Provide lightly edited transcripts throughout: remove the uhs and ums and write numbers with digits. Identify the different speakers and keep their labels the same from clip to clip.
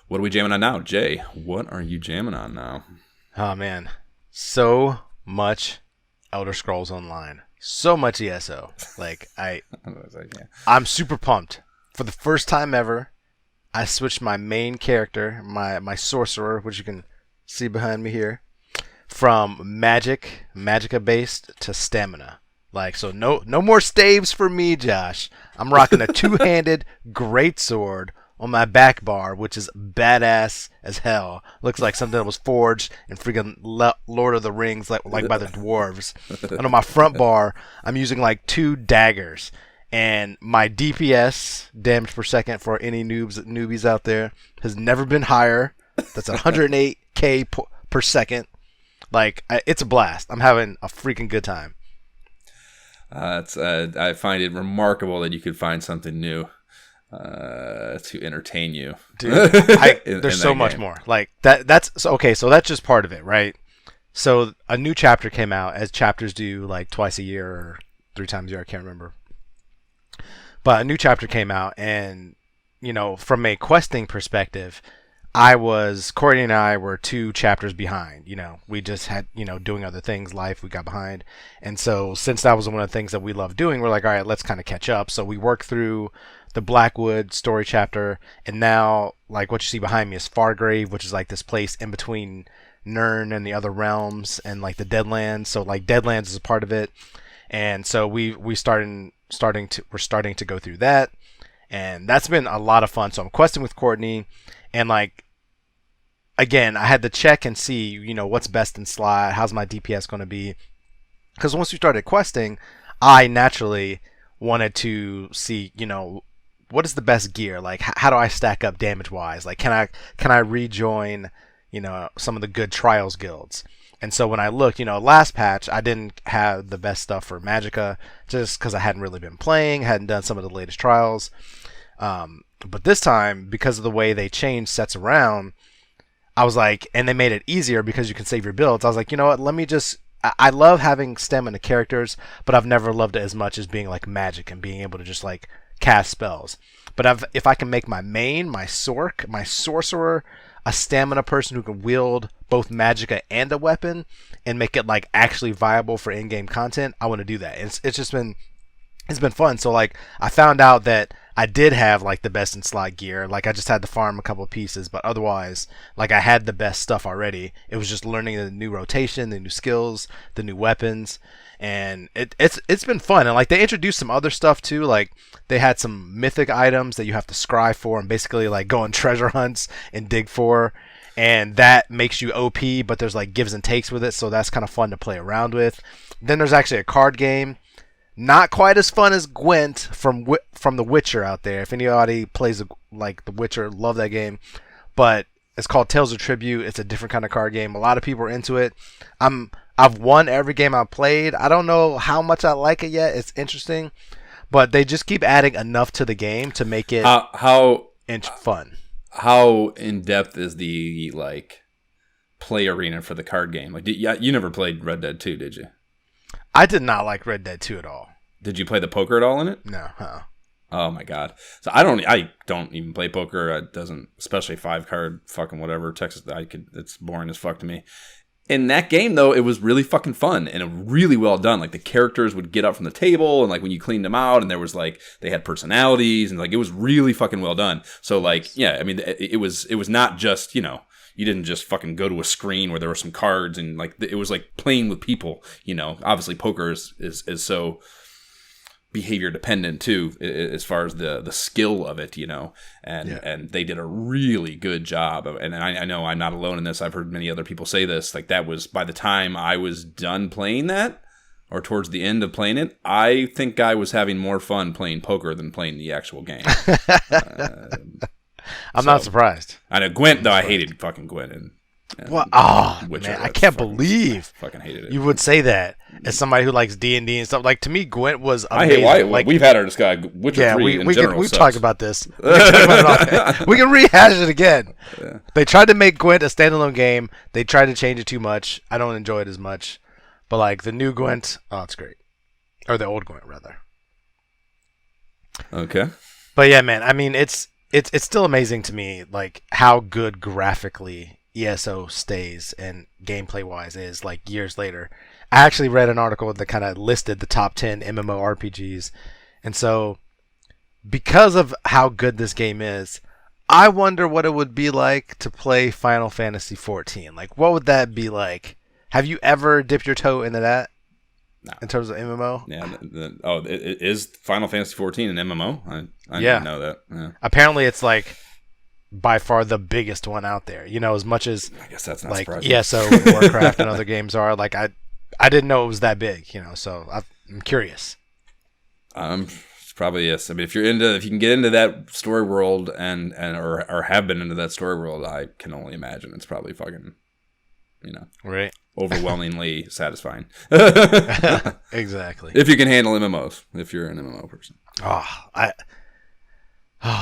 Speaker 1: What are we jamming on now? Jay, what are you jamming on now?
Speaker 2: Oh man, so much Elder Scrolls Online, so much ESO. Like
Speaker 1: I was like, yeah.
Speaker 2: I'm super pumped. For the first time ever, I switched my main character, my sorcerer, which you can see behind me here, from magicka based to stamina. Like so, no more staves for me, Josh. I'm rocking a two-handed greatsword on my back bar, which is badass as hell. Looks like something that was forged in freaking Lord of the Rings, like by the dwarves. And on my front bar, I'm using like two daggers, and my DPS, damage per second, for any newbies out there, has never been higher. That's 108k per second. Like it's a blast. I'm having a freaking good time.
Speaker 1: I find it remarkable that you could find something new to entertain you,
Speaker 2: Dude. There's so much more. Like that's okay. So that's just part of it, right? So a new chapter came out, as chapters do, like twice a year or three times a year. I can't remember. But a new chapter came out, and from a questing perspective, Courtney and I were two chapters behind. We just had, doing other things, life, we got behind. And so since that was one of the things that we love doing, we're like, all right, let's kind of catch up. So we worked through the Blackwood story chapter, and now, like, what you see behind me is Fargrave, which is like this place in between Nirn and the other realms and like the Deadlands. So like Deadlands is a part of it. And so we're starting to go through that. And that's been a lot of fun. So I'm questing with Courtney, and like, again, I had to check and see, what's best in slot, how's my DPS going to be. Because once we started questing, I naturally wanted to see, what is the best gear? Like, how do I stack up damage-wise? Like, can I rejoin, some of the good Trials guilds? And so when I looked, last patch, I didn't have the best stuff for Magicka, just because I hadn't really been playing, hadn't done some of the latest Trials. But this time, because of the way they changed sets around, I was like, and they made it easier because you can save your builds. I was like, you know what? Let me just. I love having stamina characters, but I've never loved it as much as being like magic and being able to just like cast spells. But if I can make my main, my sorcerer, a stamina person who can wield both magicka and a weapon, and make it like actually viable for in-game content, I want to do that. It's been fun. So like, I found out that I did have like the best in slot gear. Like, I just had to farm a couple of pieces, but otherwise, like, I had the best stuff already. It was just learning the new rotation, the new skills, the new weapons, and it's been fun. And like, they introduced some other stuff too. Like, they had some mythic items that you have to scry for and basically like go on treasure hunts and dig for. And that makes you OP, but there's like gives and takes with it, so that's kind of fun to play around with. Then there's actually a card game. Not quite as fun as Gwent from The Witcher out there. If anybody plays like The Witcher, love that game. But it's called Tales of Tribute. It's a different kind of card game. A lot of people are into it. I've won every game I've played. I don't know how much I like it yet. It's interesting, but they just keep adding enough to the game to make it fun.
Speaker 1: How in depth is the like play arena for the card game? Like, you never played Red Dead 2, did you?
Speaker 2: I did not like Red Dead 2 at all.
Speaker 1: Did you play the poker at all in it?
Speaker 2: No.
Speaker 1: Oh my god. So I don't even play poker. It doesn't, especially 5 card fucking whatever. Texas, it's boring as fuck to me. In that game though, it was really fucking fun and really well done. Like, the characters would get up from the table, and like when you cleaned them out, and there was like, they had personalities, and like it was really fucking well done. So like, yeah, I mean, it was not just, you didn't just fucking go to a screen where there were some cards, and like it was like playing with people. Obviously poker is so behavior dependent too, as far as the skill of it, and they did a really good job of, and I know I'm not alone in this. I've heard many other people say this. Like, that was, by the time I was done playing that, or towards the end of playing it, I think I was having more fun playing poker than playing the actual game.
Speaker 2: I'm not surprised.
Speaker 1: I know Gwent, though. I hated fucking Gwent. And
Speaker 2: what? Oh,
Speaker 1: Witcher,
Speaker 2: man, I can't believe
Speaker 1: fucking hated it.
Speaker 2: You would say that as somebody who likes D&D and stuff. Like, to me, Gwent was amazing.
Speaker 1: I hate like, we've had our discussion. Witcher 3 in general
Speaker 2: we've talked about this. We can rehash it again. Yeah. They tried to make Gwent a standalone game. They tried to change it too much. I don't enjoy it as much. But like the new Gwent, oh, it's great. Or the old Gwent, rather.
Speaker 1: Okay.
Speaker 2: But yeah, man, I mean, it's it's still amazing to me, like how good graphically ESO stays and gameplay wise is like years later. I actually read an article that kind of listed the top 10 MMORPGs, and so because of how good this game is, I wonder what it would be like to play Final Fantasy 14. Like, what would that be like? Have you ever dipped your toe into that? No. In terms of MMO?
Speaker 1: Yeah. It is Final Fantasy 14 an MMO? I didn't know that. Yeah.
Speaker 2: Apparently, it's like by far the biggest one out there. You know, as much as
Speaker 1: I guess that's not
Speaker 2: like
Speaker 1: surprising.
Speaker 2: ESO, Warcraft, and other games are. Like, I didn't know it was that big. You know, so I'm curious.
Speaker 1: Probably yes. I mean, if you can get into that story world or have been into that story world, I can only imagine it's probably fucking,
Speaker 2: right,
Speaker 1: overwhelmingly satisfying.
Speaker 2: Exactly.
Speaker 1: If you can handle MMOs, if you're an MMO person.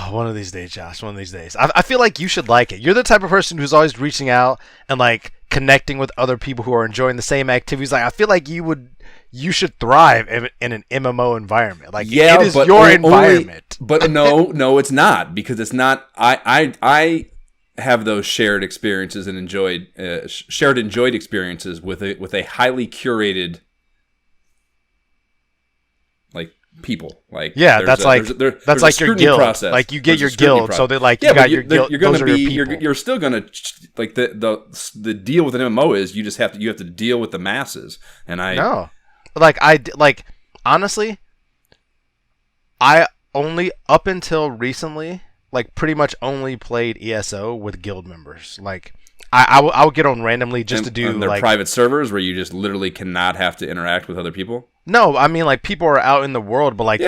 Speaker 2: One of these days, Josh. One of these days. I feel like you should like it. You're the type of person who's always reaching out and like connecting with other people who are enjoying the same activities. Like, I feel like you should thrive in an MMO environment. Like, it is your environment.
Speaker 1: But no, it's not, because it's not. I have those shared experiences and enjoyed experiences with a highly curated, like, people. Like,
Speaker 2: that's like your guild process. Like, you get your guild, so they like you got your guild.
Speaker 1: You're gonna be you're still gonna, like, the deal with an MMO is you have to deal with the masses. And honestly, I only up until recently, like, pretty much only played ESO with guild members. Like, I would get on randomly just to do, and they're
Speaker 2: like,
Speaker 1: private servers where you just literally cannot have to interact with other people.
Speaker 2: No, I mean, like, people are out in the world, but like they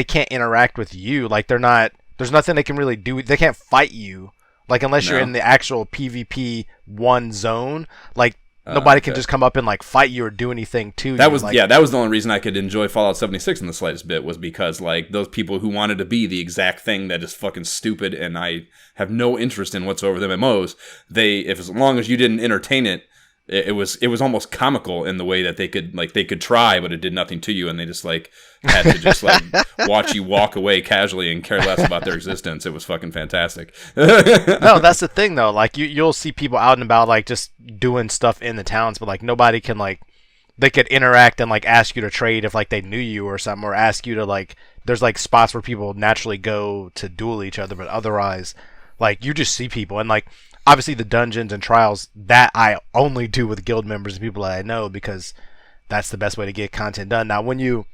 Speaker 2: can't interact with you. Like, there's nothing they can really do. They can't fight you. Like, unless you're in the actual PvP 1 zone, like, nobody can just come up and like fight you or do anything to you.
Speaker 1: That was the only reason I could enjoy Fallout 76 in the slightest bit, was because, like, those people who wanted to be the exact thing that is fucking stupid and I have no interest in whatsoever with MMOs, as long as you didn't entertain it, it was almost comical in the way that they could try, but it did nothing to you, and they just like had to just like watch you walk away casually and care less about their existence. It was fucking fantastic.
Speaker 2: No, that's the thing though. Like, you'll see people out and about, like, just doing stuff in the towns, but like nobody can, like, they could interact and like ask you to trade if like they knew you or something, or ask you to, like, there's like spots where people naturally go to duel each other, but otherwise, like, you just see people. And like, obviously the dungeons and trials, that I only do with guild members and people that I know, because that's the best way to get content done. Now, when you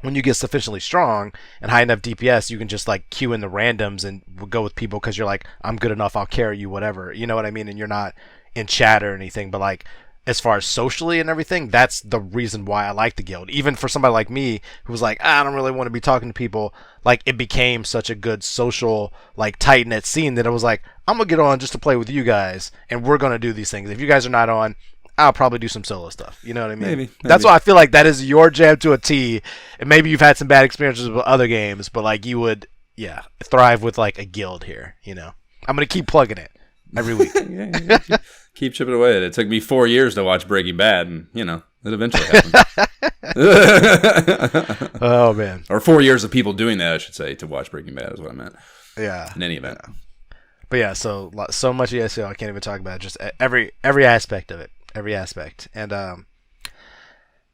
Speaker 2: get sufficiently strong and high enough DPS, you can just like queue in the randoms and go with people because you're like, I'm good enough, I'll carry you, whatever. You know what I mean? And you're not in chat or anything. But like, as far as socially and everything, that's the reason why I like the guild. Even for somebody like me who was like, I don't really want to be talking to people, like, it became such a good social, like, tight-knit scene that it was like, I'm going to get on just to play with you guys, and we're going to do these things. If you guys are not on, I'll probably do some solo stuff. You know what I mean?
Speaker 1: Maybe.
Speaker 2: That's why I feel like that is your jam to a T. And maybe you've had some bad experiences with other games, but like, you would, thrive with like a guild here. You know, I'm going to keep plugging it every week.
Speaker 1: Keep chipping away at it. It took me 4 years to watch Breaking Bad, and it eventually happened.
Speaker 2: Oh man!
Speaker 1: Or 4 years of people doing that, I should say, to watch Breaking Bad is what I meant.
Speaker 2: Yeah.
Speaker 1: In any event.
Speaker 2: Yeah. But yeah, so much ESO, I can't even talk about it. Just every aspect of it, every aspect. And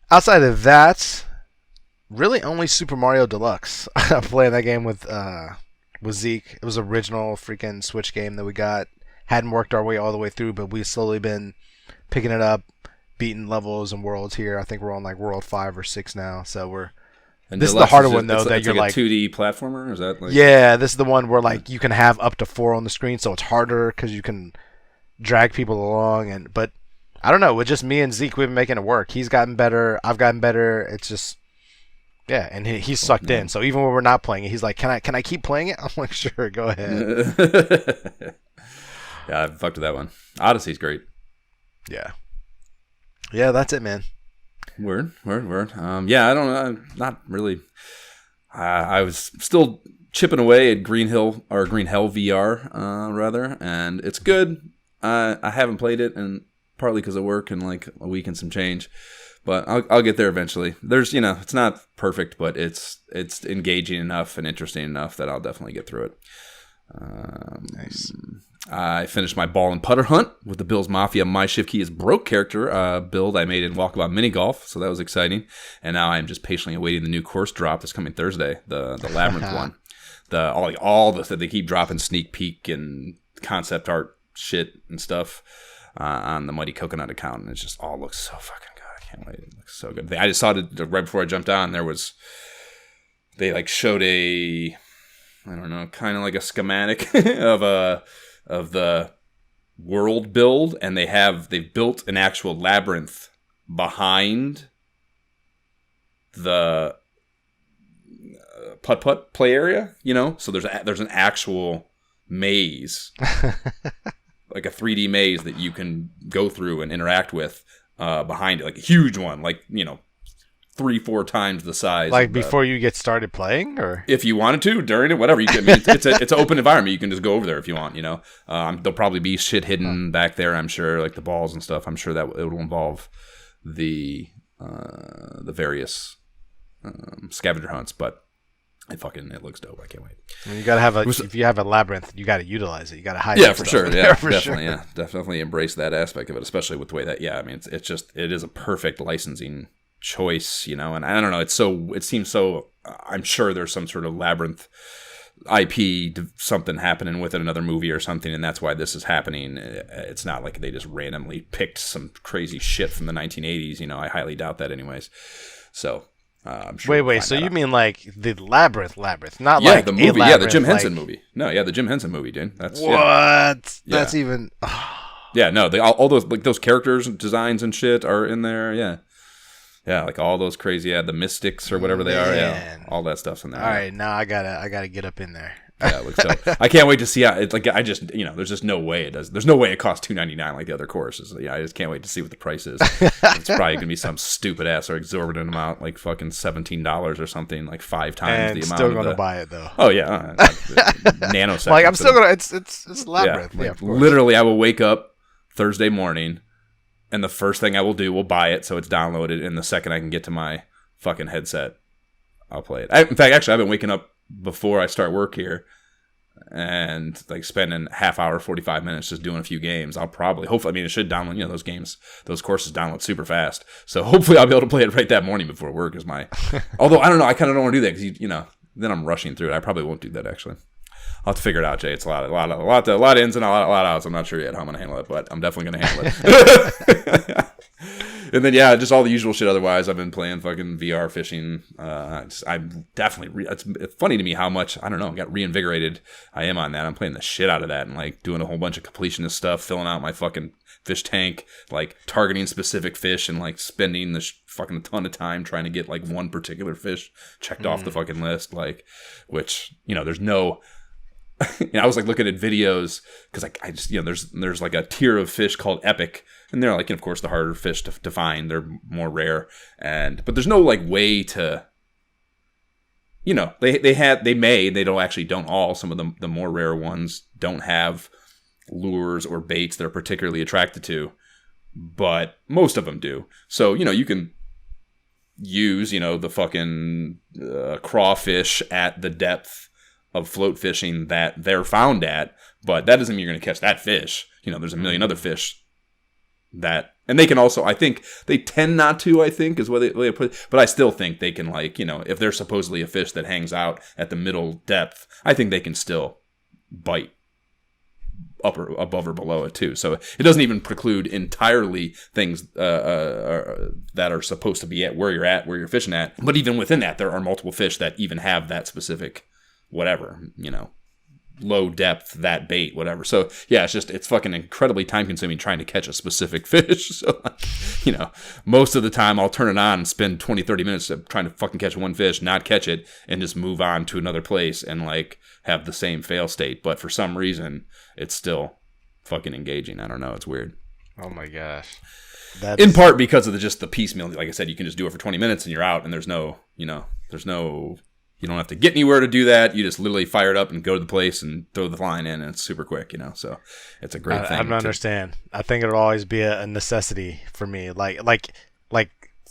Speaker 2: outside of that, really only Super Mario Deluxe. I'm playing that game with Zeke. It was original freaking Switch game that we got. Hadn't worked our way all the way through, but we've slowly been picking it up, beating levels and worlds here. I think we're on like world 5 or 6 now. So this is the harder one though. That you're like
Speaker 1: a 2D platformer. Or is that like?
Speaker 2: Yeah, this is the one where like you can have up to 4 on the screen, so it's harder because you can drag people along. But I don't know. With just me and Zeke, we've been making it work. He's gotten better. I've gotten better. It's just. Yeah, and he's sucked in. So even when we're not playing it, he's like, "Can I keep playing it?" I'm like, "Sure, go ahead."
Speaker 1: Yeah, I fucked with that one. Odyssey's great.
Speaker 2: Yeah, that's it, man.
Speaker 1: Word. Yeah, I don't know. Not really. I was still chipping away at Green Hell VR, rather, and it's good. I haven't played it, and partly because of work and like a week and some change. But I'll get there eventually. There's, it's not perfect, but it's engaging enough and interesting enough that I'll definitely get through it.
Speaker 2: Nice.
Speaker 1: I finished my ball and putter hunt with the Bills Mafia My Shift Key is Broke character build I made in Walkabout Mini Golf, so that was exciting. And now I'm just patiently awaiting the new course drop this coming Thursday, the Labyrinth one. All this that they keep dropping sneak peek and concept art shit and stuff on the Mighty Coconut account, and it just all looks so fucking good. I can't wait. It looks so good. I just saw it right before I jumped on. They like showed I don't know, kind of like a schematic of the world build, and they've built an actual labyrinth behind the putt-putt play area, so there's an actual maze, like a 3D maze that you can go through and interact with behind it, like a huge one, like 3-4 times the size.
Speaker 2: Like before you get started playing, or
Speaker 1: if you wanted to during it, whatever. It's an open environment. You can just go over there if you want. There'll probably be shit hidden back there. I'm sure, like the balls and stuff. I'm sure that it will involve the various scavenger hunts, but it looks dope. I can't wait.
Speaker 2: You gotta have if you have a labyrinth, you gotta utilize it. You gotta hide.
Speaker 1: Yeah, for sure. Yeah, definitely.
Speaker 2: Sure.
Speaker 1: Yeah, definitely embrace that aspect of it, especially with the way that. Yeah, I mean, it is a perfect licensing choice, and I don't know, it seems so. I'm sure there's some sort of Labyrinth IP, something happening with it, another movie or something, and that's why this is happening. It's not like they just randomly picked some crazy shit from the 1980s. I highly doubt that, anyways. So I'm sure.
Speaker 2: Wait. So you mean like the Labyrinth, not
Speaker 1: like
Speaker 2: the
Speaker 1: movie? Yeah, the Jim Henson movie. No, yeah, the Jim Henson movie, dude. That's
Speaker 2: what?
Speaker 1: Yeah.
Speaker 2: That's even.
Speaker 1: Yeah, no, all those like those characters, designs, and shit are in there. Yeah. Yeah, like all those crazy, the Mystics or whatever they are. Yeah, all that stuff's in there.
Speaker 2: All right, now I gotta get up in there.
Speaker 1: Yeah, it looks dope. I can't wait to see how it's like. I just, there's just no way it does. There's no way it costs $2.99 like the other courses. Yeah, I just can't wait to see what the price is. It's probably gonna be some stupid ass or exorbitant amount, like fucking $17 or something, like 5 times the amount.
Speaker 2: Still gonna buy it though.
Speaker 1: Oh yeah, nanoseconds.
Speaker 2: Like I'm still gonna. It's Labyrinth.
Speaker 1: Yeah, literally, I will wake up Thursday morning. And the first thing I will do, will buy it so it's downloaded. And the second I can get to my fucking headset, I'll play it. In fact, actually, I've been waking up before I start work here and like spending half hour, 45 minutes just doing a few games. Hopefully, it should download, those games, those courses download super fast. So hopefully I'll be able to play it right that morning before work is although I don't know, I kind of don't want to do that because, then I'm rushing through it. I probably won't do that actually. I'll have to figure it out, Jay. It's a lot of ins and a lot of outs. I'm not sure yet how I'm going to handle it, but I'm definitely going to handle it. And then, just all the usual shit otherwise. I've been playing fucking VR fishing. I'm definitely... it's funny to me how much, I don't know, got reinvigorated I am on that. I'm playing the shit out of that and, like, doing a whole bunch of completionist stuff, filling out my fucking fish tank, like, targeting specific fish and, like, spending the fucking ton of time trying to get, like, one particular fish checked off the fucking list, like, which, there's no... I was like looking at videos because I just there's like a tier of fish called epic, and they're like, of course, the harder fish to find. They're more rare, but there's no like way to they don't all, some of the more rare ones don't have lures or baits they're particularly attracted to, but most of them do. So you can use the fucking crawfish at the depth of float fishing that they're found at, but that doesn't mean you're going to catch that fish. There's a million other fish that, and they can also, I think they tend not to, I think is what they put, but I still think they can, like, if they're supposedly a fish that hangs out at the middle depth, I think they can still bite above or below it too. So it doesn't even preclude entirely things that are supposed to be at where you're fishing at. But even within that, there are multiple fish that even have that specific whatever, low depth, that bait, whatever. So yeah, it's fucking incredibly time consuming trying to catch a specific fish. So, most of the time I'll turn it on and spend 20-30 minutes trying to fucking catch one fish, not catch it, and just move on to another place and like have the same fail state. But for some reason, it's still fucking engaging. I don't know. It's weird.
Speaker 2: Oh my gosh.
Speaker 1: In part because of the piecemeal. Like I said, you can just do it for 20 minutes and you're out, and there's no, you don't have to get anywhere to do that. You just literally fire it up and go to the place and throw the line in, and it's super quick, So it's a great thing.
Speaker 2: I don't understand. I think it'll always be a necessity for me. Like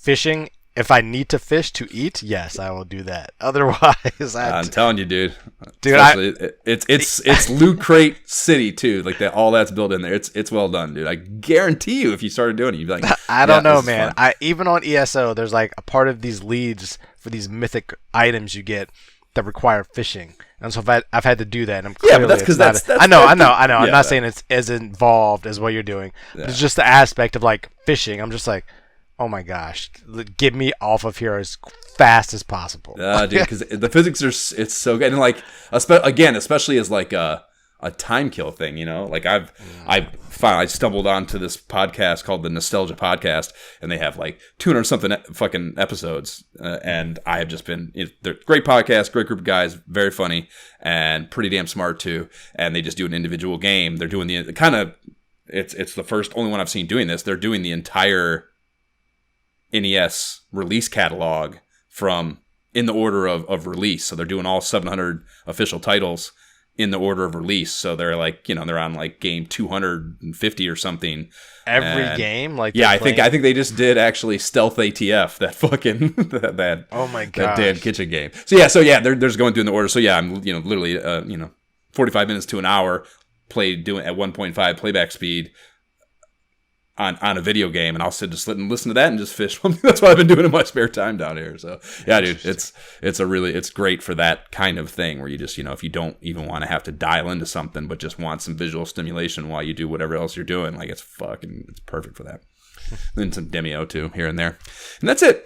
Speaker 2: fishing. If I need to fish to eat, yes, I will do that. Otherwise,
Speaker 1: I'm telling you, dude.
Speaker 2: It's
Speaker 1: Loot Crate City too. Like that, all that's built in there. It's well done, dude. I guarantee you, if you started doing it, you'd be like,
Speaker 2: I don't know, man. Even on ESO, there's like a part of these leads for these mythic items you get that require fishing, and so I've had to do that. And I'm clearly,
Speaker 1: but that's because that's
Speaker 2: I know. I'm not saying it's as involved as what you're doing. Yeah. But it's just the aspect of like fishing. I'm just like, oh my gosh, get me off of here as fast as possible.
Speaker 1: Dude, because the physics it's so good, and like especially as like a time kill thing, you know. Like I stumbled onto this podcast called the Nostalgia Podcast, and they have like 200 something fucking episodes, and I have just been. They're great podcast, great group of guys, very funny and pretty damn smart too. And they just do an individual game. They're doing the kind of it's the only one I've seen doing this. They're doing the entire NES release catalog from in the order of release. So they're doing all 700 official titles in the order of release. So they're like, they're on like game 250 or something.
Speaker 2: Every game? Like
Speaker 1: I think they just did actually Stealth ATF, that fucking that
Speaker 2: oh my god,
Speaker 1: that Dan Kitchen game. So yeah, they're just going through in the order. So yeah, I'm literally 45 minutes to an hour doing at 1.5 playback speed on a video game, and I'll sit and listen to that and just fish. That's what I've been doing in my spare time down here. So yeah, dude, it's great for that kind of thing where you just, if you don't even want to have to dial into something, but just want some visual stimulation while you do whatever else you're doing, like it's perfect for that. And some Demio too, here and there. And that's it.